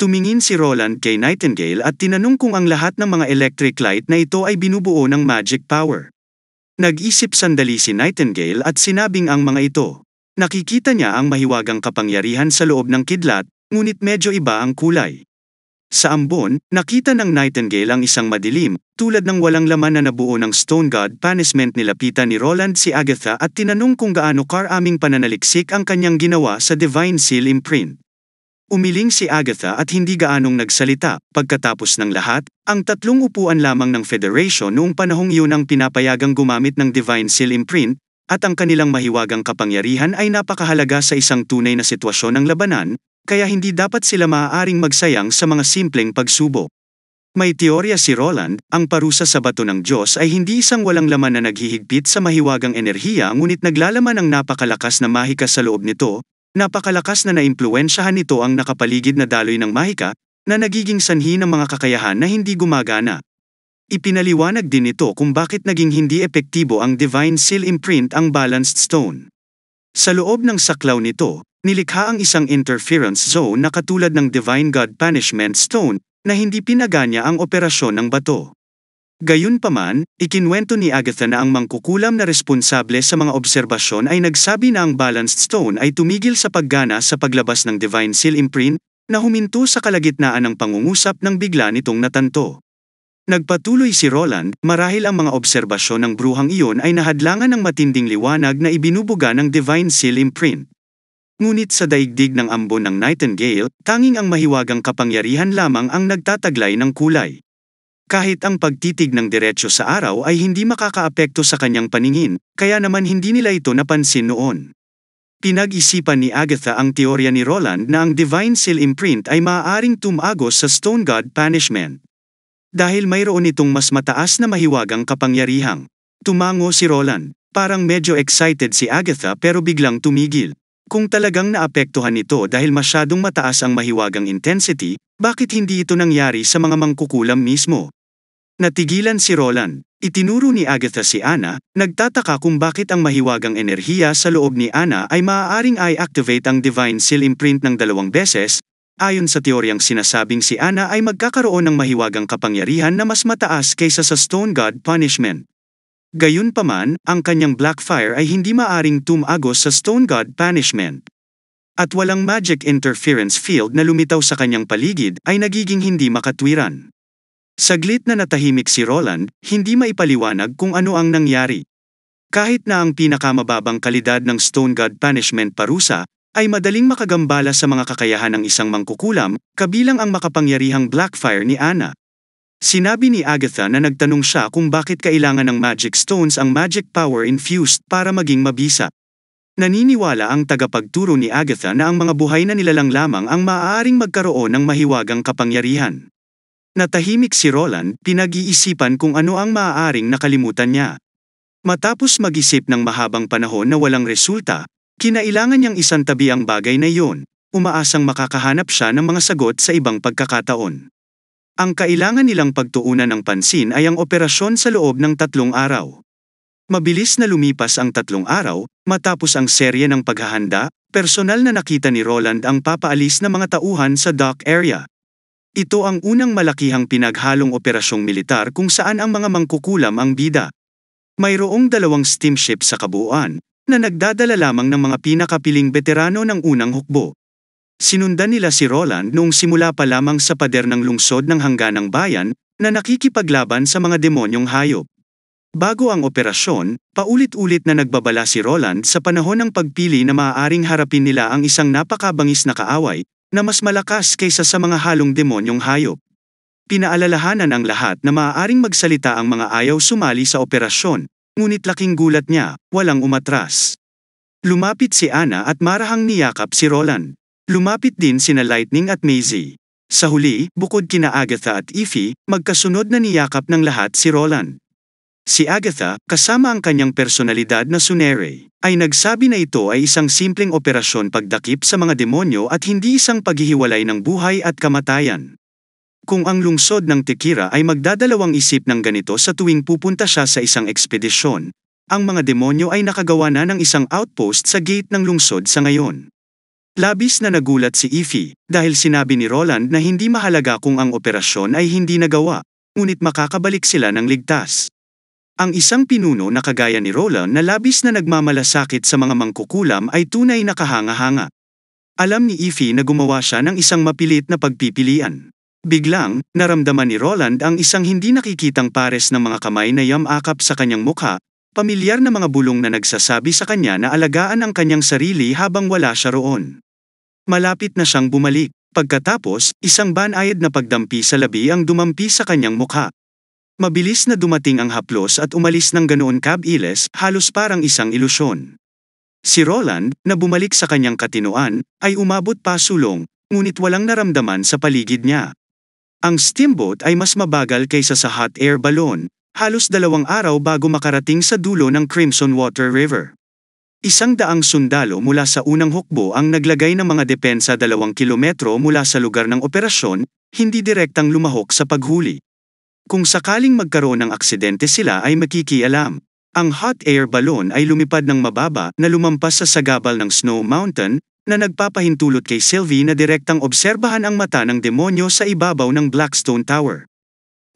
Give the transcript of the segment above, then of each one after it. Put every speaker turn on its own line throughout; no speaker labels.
Tumingin si Roland kay Nightingale at tinanong kung ang lahat ng mga electric light na ito ay binubuo ng magic power. Nag-isip sandali si Nightingale at sinabing ang mga ito. Nakikita niya ang mahiwagang kapangyarihan sa loob ng kidlat, ngunit medyo iba ang kulay. Sa ambon, nakita ng Nightingale ang isang madilim, tulad ng walang laman na nabuo ng Stone God punishment. Nilapitan ni Roland si Agatha at tinanong kung gaano karaming pananaliksik ang kanyang ginawa sa Divine Seal Imprint. Umiling si Agatha at hindi gaanong nagsalita. Pagkatapos ng lahat, ang 3 upuan lamang ng Federation noong panahong iyon ang pinapayagang gumamit ng Divine Seal Imprint, at ang kanilang mahiwagang kapangyarihan ay napakahalaga sa isang tunay na sitwasyon ng labanan, kaya hindi dapat sila maaaring magsayang sa mga simpleng pagsubok. May teorya si Roland, ang parusa sa bato ng Diyos ay hindi isang walang laman na naghihigpit sa mahiwagang enerhiya, ngunit naglalaman ng napakalakas na mahika sa loob nito. Napakalakas na naimpluwensyahan nito ang nakapaligid na daloy ng mahika, na nagiging sanhi ng mga kakayahan na hindi gumagana. Ipinaliwanag din ito kung bakit naging hindi epektibo ang Divine Seal Imprint, ang Balanced Stone. Sa loob ng saklaw nito, nilikha ang isang interference zone na katulad ng Divine God Punishment Stone, na hindi pinaganya ang operasyon ng bato. Gayunpaman, ikinwento ni Agatha na ang mangkukulam na responsable sa mga obserbasyon ay nagsabi na ang Balanced Stone ay tumigil sa paggana sa paglabas ng Divine Seal Imprint, na huminto sa kalagitnaan ng pangungusap nang bigla nitong natanto. Nagpatuloy si Roland, marahil ang mga obserbasyon ng bruhang iyon ay nahadlangan ng matinding liwanag na ibinubuga ng Divine Seal Imprint. Ngunit sa daigdig ng ambon ng Nightingale, tanging ang mahiwagang kapangyarihan lamang ang nagtataglay ng kulay. Kahit ang pagtitig ng diretsyo sa araw ay hindi makakaapekto sa kanyang paningin, kaya naman hindi nila ito napansin noon. Pinag-isipan ni Agatha ang teorya ni Roland na ang Divine Seal Imprint ay maaaring tumagos sa Stone God Punishment. Dahil mayroon itong mas mataas na mahiwagang kapangyarihang. Tumango si Roland, parang medyo excited si Agatha pero biglang tumigil. Kung talagang naapektuhan ito dahil masyadong mataas ang mahiwagang intensity, bakit hindi ito nangyari sa mga mangkukulam mismo? Natigilan si Roland. Itinuro ni Agatha si Anna, nagtataka kung bakit ang mahiwagang enerhiya sa loob ni Anna ay maaaring i-activate ang Divine Seal Imprint ng 2 beses. Ayon sa teoryang sinasabing si Anna ay magkakaroon ng mahiwagang kapangyarihan na mas mataas kaysa sa Stone God Punishment. Gayunpaman, ang kanyang Blackfire ay hindi maaring tumagos sa Stone God Punishment. At walang magic interference field na lumitaw sa kanyang paligid ay nagiging hindi makatwiran. Saglit na natahimik si Roland, hindi maipaliwanag kung ano ang nangyari. Kahit na ang pinakamababang kalidad ng Stone God Punishment parusa, ay madaling makagambala sa mga kakayahan ng isang mangkukulam, kabilang ang makapangyarihang Blackfire ni Anna. Sinabi ni Agatha na nagtanong siya kung bakit kailangan ng magic stones ang magic power infused para maging mabisa. Naniniwala ang tagapagturo ni Agatha na ang mga buhay na nilalang lamang ang maaaring magkaroon ng mahiwagang kapangyarihan. Natahimik si Roland, pinag-iisipan kung ano ang maaaring nakalimutan niya. Matapos mag-isip ng mahabang panahon na walang resulta, kinailangan niyang isantabi ang bagay na iyon, umaasang makakahanap siya ng mga sagot sa ibang pagkakataon. Ang kailangan nilang pagtuunan ng pansin ay ang operasyon sa loob ng 3 araw. Mabilis na lumipas ang 3 araw, matapos ang serye ng paghahanda, personal na nakita ni Roland ang papaalis na mga tauhan sa dock area. Ito ang unang malakihang pinaghalong operasyong militar kung saan ang mga mangkukulam ang bida. Mayroong 2 steamship sa kabuuan, na nagdadala lamang ng mga pinakapiling veterano ng unang hukbo. Sinundan nila si Roland noong simula pa lamang sa pader ng lungsod ng hangganang bayan, na nakikipaglaban sa mga demonyong hayop. Bago ang operasyon, paulit-ulit na nagbabala si Roland sa panahon ng pagpili na maaaring harapin nila ang isang napakabangis na kaaway, na mas malakas kaysa sa mga halong demonyong hayop. Pinaalalahanan ang lahat na maaaring magsalita ang mga ayaw sumali sa operasyon, ngunit laking gulat niya, walang umatras. Lumapit si Anna at marahang niyakap si Roland. Lumapit din sina Lightning at Maisie. Sa huli, bukod kina Agatha at Ify, magkasunod na niyakap ng lahat si Roland. Si Agatha, kasama ang kanyang personalidad na Sunere, ay nagsabi na ito ay isang simpleng operasyon pagdakip sa mga demonyo at hindi isang paghihiwalay ng buhay at kamatayan. Kung ang lungsod ng Tekira ay magdadalawang isip ng ganito sa tuwing pupunta siya sa isang ekspedisyon, ang mga demonyo ay nakagawa na ng isang outpost sa gate ng lungsod sa ngayon. Labis na nagulat si Ify dahil sinabi ni Roland na hindi mahalaga kung ang operasyon ay hindi nagawa, ngunit makakabalik sila ng ligtas. Ang isang pinuno na kagaya ni Roland na labis na nagmamalasakit sa mga mangkukulam ay tunay na kahanga-hanga. Alam ni Ify na gumawa siya ng isang mapilit na pagpipilian. Biglang, naramdaman ni Roland ang isang hindi nakikitang pares ng mga kamay na yamakap sa kanyang mukha, pamilyar na mga bulong na nagsasabi sa kanya na alagaan ang kanyang sarili habang wala siya roon. Malapit na siyang bumalik. Pagkatapos, isang banayad na pagdampi sa labi ang dumampi sa kanyang mukha. Mabilis na dumating ang haplos at umalis ng ganoon kabilis, halos parang isang ilusyon. Si Roland, na bumalik sa kanyang katinoan, ay umabot pa sulong, ngunit walang naramdaman sa paligid niya. Ang steamboat ay mas mabagal kaysa sa hot air balloon, halos 2 araw bago makarating sa dulo ng Crimson Water River. 100 sundalo mula sa unang hukbo ang naglagay ng mga depensa 2 kilometro mula sa lugar ng operasyon, hindi direktang lumahok sa paghuli. Kung sakaling magkaroon ng aksidente sila ay makikialam. Ang hot air balloon ay lumipad ng mababa na lumampas sa sagabal ng Snow Mountain, na nagpapahintulot kay Sylvie na direktang obserbahan ang mata ng demonyo sa ibabaw ng Blackstone Tower.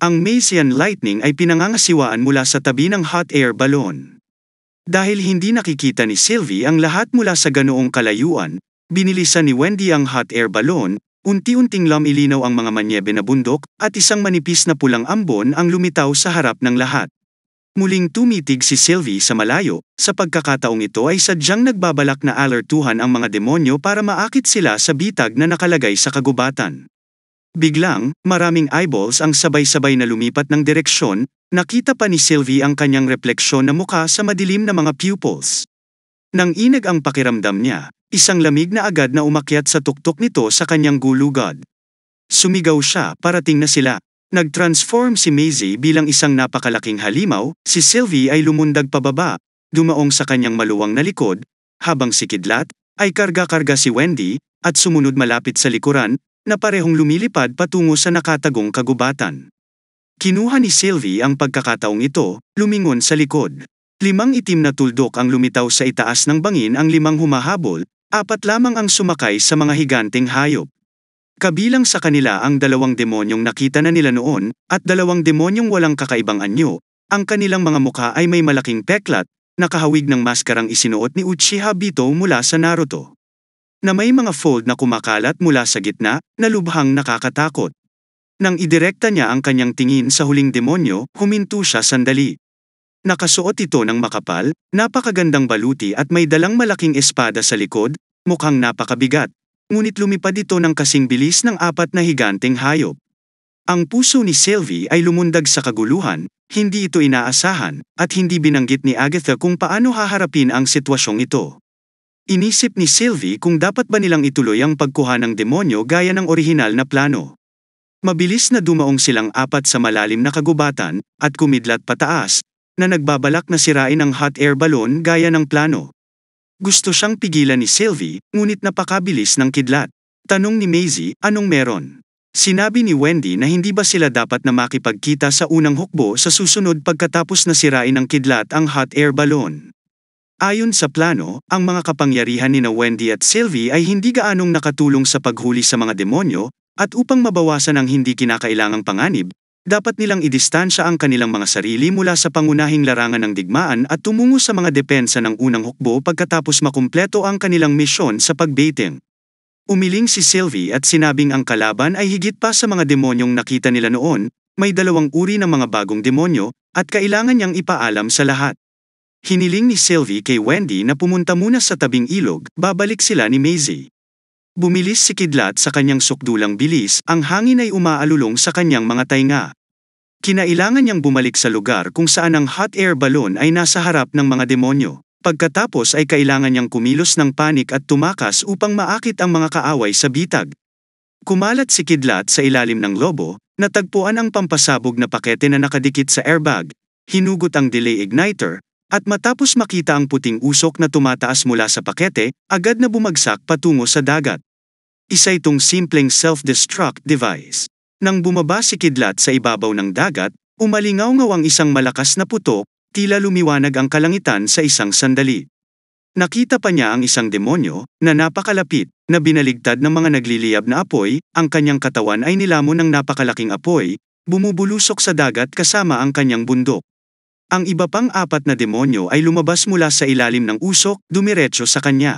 Ang Mazian lightning ay pinangangasiwaan mula sa tabi ng hot air balloon. Dahil hindi nakikita ni Sylvie ang lahat mula sa ganoong kalayuan, binilisan ni Wendy ang hot air balloon, unti-unting lumilinaw ang mga manyebe na bundok, at isang manipis na pulang ambon ang lumitaw sa harap ng lahat. Muling tumitig si Sylvie sa malayo, sa pagkakataong ito ay sadyang nagbabalak na alertuhan ang mga demonyo para maakit sila sa bitag na nakalagay sa kagubatan. Biglang, maraming eyeballs ang sabay-sabay na lumipat ng direksyon, nakita pa ni Sylvie ang kanyang refleksyon na mukha sa madilim na mga pupils. Nang inag ang pakiramdam niya, isang lamig na agad na umakyat sa tuktok nito sa kanyang gulugod. Sumigaw siya, parating na sila. Nag-transform si Maisie bilang isang napakalaking halimaw, si Sylvie ay lumundag pababa, dumaong sa kanyang maluwang na likod, habang si Kidlat ay karga-karga si Wendy, at sumunod malapit sa likuran, na parehong lumilipad patungo sa nakatagong kagubatan. Kinuha ni Sylvie ang pagkakataong ito, lumingon sa likod. 5 itim na tuldok ang lumitaw sa itaas ng bangin, ang 5 humahabol, 4 lamang ang sumakay sa mga higanteng hayop. Kabilang sa kanila ang 2 demonyong nakita na nila noon, at 2 demonyong walang kakaibang anyo. Ang kanilang mga mukha ay may malaking peklat, nakahawig ng maskarang isinuot ni Uchiha Obito mula sa Naruto. Na may mga fold na kumakalat mula sa gitna, na lubhang nakakatakot. Nang idirekta niya ang kanyang tingin sa huling demonyo, huminto siya sandali. Nakasuot ito ng makapal, napakagandang baluti at may dalang malaking espada sa likod, mukhang napakabigat. Ngunit lumipad ito ng kasing bilis ng 4 na higanteng hayop. Ang puso ni Sylvie ay lumundag sa kaguluhan, hindi ito inaasahan, at hindi binanggit ni Agatha kung paano haharapin ang sitwasyong ito. Inisip ni Sylvie kung dapat ba nilang ituloy ang pagkuha ng demonyo gaya ng orihinal na plano. Mabilis na dumaong silang 4 sa malalim na kagubatan, at kumidlat pataas, na nagbabalak na sirain ang hot air balloon gaya ng plano. Gusto siyang pigilan ni Sylvie, ngunit napakabilis ng Kidlat. Tanong ni Maisie, anong meron? Sinabi ni Wendy na hindi ba sila dapat na makipagkita sa unang hukbo sa susunod pagkatapos na sirain ng Kidlat ang hot air balloon. Ayon sa plano, ang mga kapangyarihan ni Wendy at Sylvie ay hindi gaanong nakatulong sa paghuli sa mga demonyo, at upang mabawasan ang hindi kinakailangang panganib, dapat nilang idistansya ang kanilang mga sarili mula sa pangunahing larangan ng digmaan at tumungo sa mga depensa ng unang hukbo pagkatapos makumpleto ang kanilang misyon sa pagbaiting. Umiling si Sylvie at sinabing ang kalaban ay higit pa sa mga demonyong nakita nila noon, may 2 uri ng mga bagong demonyo, at kailangan niyang ipaalam sa lahat. Hiniling ni Sylvie kay Wendy na pumunta muna sa tabing ilog, babalik sila ni Maisie. Bumilis si Kidlat sa kanyang sukdulang bilis, ang hangin ay umaalulong sa kanyang mga tainga. Kinailangan niyang bumalik sa lugar kung saan ang hot air balloon ay nasa harap ng mga demonyo. Pagkatapos ay kailangan niyang kumilos ng panik at tumakas upang maakit ang mga kaaway sa bitag. Kumalat si Kidlat sa ilalim ng lobo, natagpuan ang pampasabog na pakete na nakadikit sa airbag, hinugot ang delay igniter, at matapos makita ang puting usok na tumataas mula sa pakete, agad na bumagsak patungo sa dagat. Isa itong simpleng self-destruct device. Nang bumaba si Kidlat sa ibabaw ng dagat, umalingaw-ngaw ang isang malakas na putok, tila lumiwanag ang kalangitan sa isang sandali. Nakita pa niya ang isang demonyo, na napakalapit, na binaligtad ng mga nagliliyab na apoy, ang kanyang katawan ay nilamon ng napakalaking apoy, bumubulusok sa dagat kasama ang kanyang bundok. Ang iba pang 4 na demonyo ay lumabas mula sa ilalim ng usok, dumiretso sa kanya.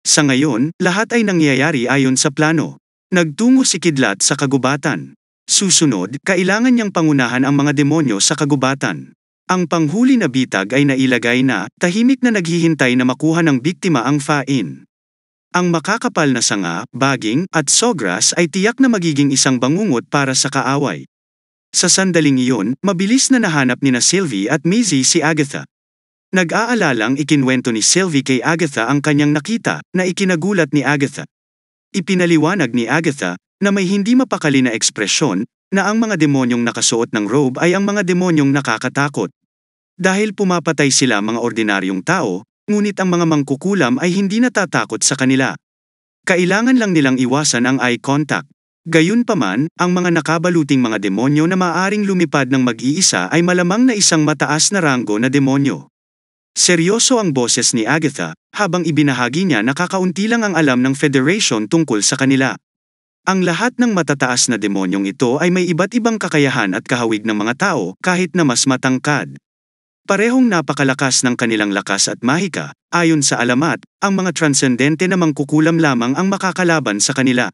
Sa ngayon, lahat ay nangyayari ayon sa plano. Nagtungo si Kidlat sa kagubatan. Susunod, kailangan niyang pangunahan ang mga demonyo sa kagubatan. Ang panghuli na bitag ay nailagay na, tahimik na naghihintay na makuha ng biktima ang Fain. Ang makakapal na sanga, baging, at sogras ay tiyak na magiging isang bangungot para sa kaaway. Sa sandaling iyon, mabilis na nahanap nina Sylvie at Maisie si Agatha. Nag-aalalang ikinwento ni Sylvie kay Agatha ang kanyang nakita, na ikinagulat ni Agatha. Ipinaliwanag ni Agatha, na may hindi mapakali na ekspresyon, na ang mga demonyong nakasuot ng robe ay ang mga demonyong nakakatakot. Dahil pumapatay sila mga ordinaryong tao, ngunit ang mga mangkukulam ay hindi natatakot sa kanila. Kailangan lang nilang iwasan ang eye contact. Gayunpaman, ang mga nakabaluting mga demonyo na maaring lumipad ng mag-iisa ay malamang na isang mataas na ranggo na demonyo. Seryoso ang boses ni Agatha, habang ibinahagi niya na kakaunti lang ang alam ng Federation tungkol sa kanila. Ang lahat ng matataas na demonyong ito ay may iba't ibang kakayahan at kahawig ng mga tao, kahit na mas matangkad. Parehong napakalakas ng kanilang lakas at mahika, ayon sa alamat, ang mga transcendente na mangkukulam lamang ang makakalaban sa kanila.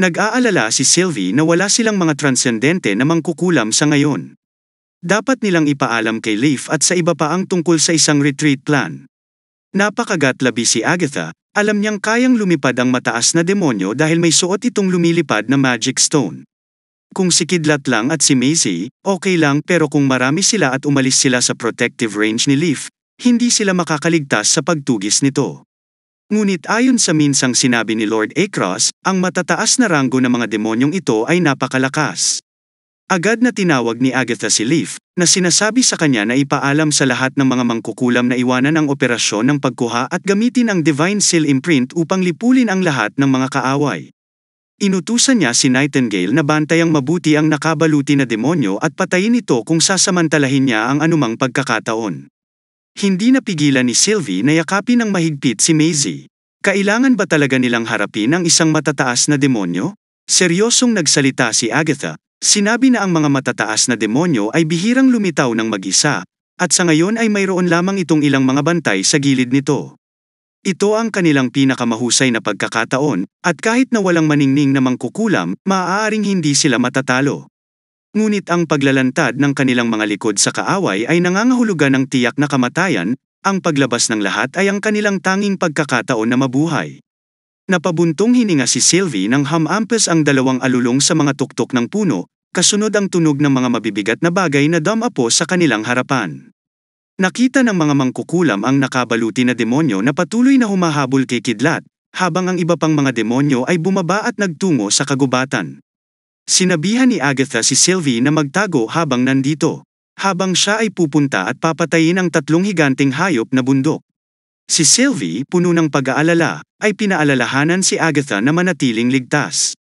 Nag-aalala si Sylvie na wala silang mga transcendente na mangkukulam sa ngayon. Dapat nilang ipaalam kay Leaf at sa iba pa ang tungkol sa isang retreat plan. Napakagatlabi si Agatha, alam niyang kayang lumipad ang mataas na demonyo dahil may suot itong lumilipad na magic stone. Kung si Kidlat lang at si Maisie, okay lang, pero kung marami sila at umalis sila sa protective range ni Leaf, hindi sila makakaligtas sa pagtugis nito. Ngunit ayon sa minsang sinabi ni Lord Across, ang matataas na ranggo ng mga demonyong ito ay napakalakas. Agad na tinawag ni Agatha si Leaf, na sinasabi sa kanya na ipaalam sa lahat ng mga mangkukulam na iwanan ang operasyon ng pagkuha at gamitin ang Divine Seal Imprint upang lipulin ang lahat ng mga kaaway. Inutusan niya si Nightingale na bantayang mabuti ang nakabaluti na demonyo at patayin ito kung sasamantalahin niya ang anumang pagkakataon. Hindi napigilan ni Sylvie na yakapin ng mahigpit si Maisie. Kailangan ba talaga nilang harapin ang isang matataas na demonyo? Seryosong nagsalita si Agatha. Sinabi na ang mga matataas na demonyo ay bihirang lumitaw ng mag-isa, at sa ngayon ay mayroon lamang itong ilang mga bantay sa gilid nito. Ito ang kanilang pinakamahusay na pagkakataon, at kahit na walang maningning na mangkukulam, maaaring hindi sila matatalo. Ngunit ang paglalantad ng kanilang mga likod sa kaaway ay nangangahulugan ng tiyak na kamatayan, ang paglabas ng lahat ay ang kanilang tanging pagkakataon na mabuhay. Napabuntong hininga si Sylvie nang hamampas ang dalawang alulong sa mga tuktok ng puno, kasunod ang tunog ng mga mabibigat na bagay na dumapo sa kanilang harapan. Nakita ng mga mangkukulam ang nakabaluti na demonyo na patuloy na humahabol kay Kidlat, habang ang iba pang mga demonyo ay bumaba at nagtungo sa kagubatan. Sinabihan ni Agatha si Sylvie na magtago habang nandito, habang siya ay pupunta at papatayin ang 3 higanteng hayop na bundok. Si Sylvie, puno ng pag-aalala, ay pinaalalahanan si Agatha na manatiling ligtas.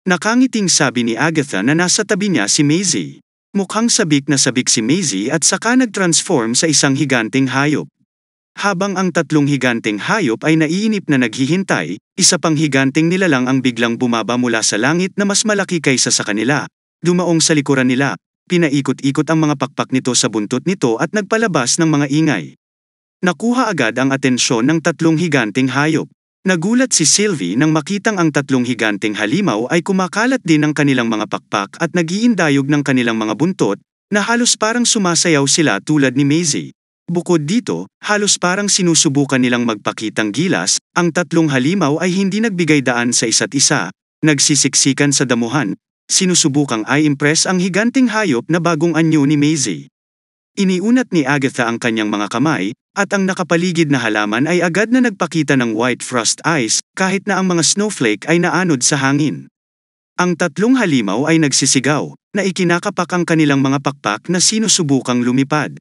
Nakangiting sabi ni Agatha na nasa tabi niya si Maisie. Mukhang sabik na sabik si Maisie at saka nag-transform sa isang higanteng hayop. Habang ang 3 higanteng hayop ay naiinip na naghihintay, isa pang higanteng nilalang ang biglang bumaba mula sa langit na mas malaki kaysa sa kanila. Dumaong sa likuran nila, pinaikot-ikot ang mga pakpak nito sa buntot nito at nagpalabas ng mga ingay. Nakuha agad ang atensyon ng 3 higanteng hayop. Nagulat si Sylvie nang makitang ang 3 higanteng halimaw ay kumakalat din ng kanilang mga pakpak at nag-iindayog ng kanilang mga buntot, na halos parang sumasayaw sila tulad ni Maisie. Bukod dito, halos parang sinusubukan nilang magpakitang gilas, ang 3 halimaw ay hindi nagbigay daan sa isa't isa, nagsisiksikan sa damuhan, sinusubukang i-impress ang higanteng hayop na bagong anyo ni Maisie. Iniunat ni Agatha ang kanyang mga kamay, at ang nakapaligid na halaman ay agad na nagpakita ng white frost ice, kahit na ang mga snowflake ay naanod sa hangin. Ang 3 halimaw ay nagsisigaw, na ikinakapak ang kanilang mga pakpak na sinusubukang lumipad.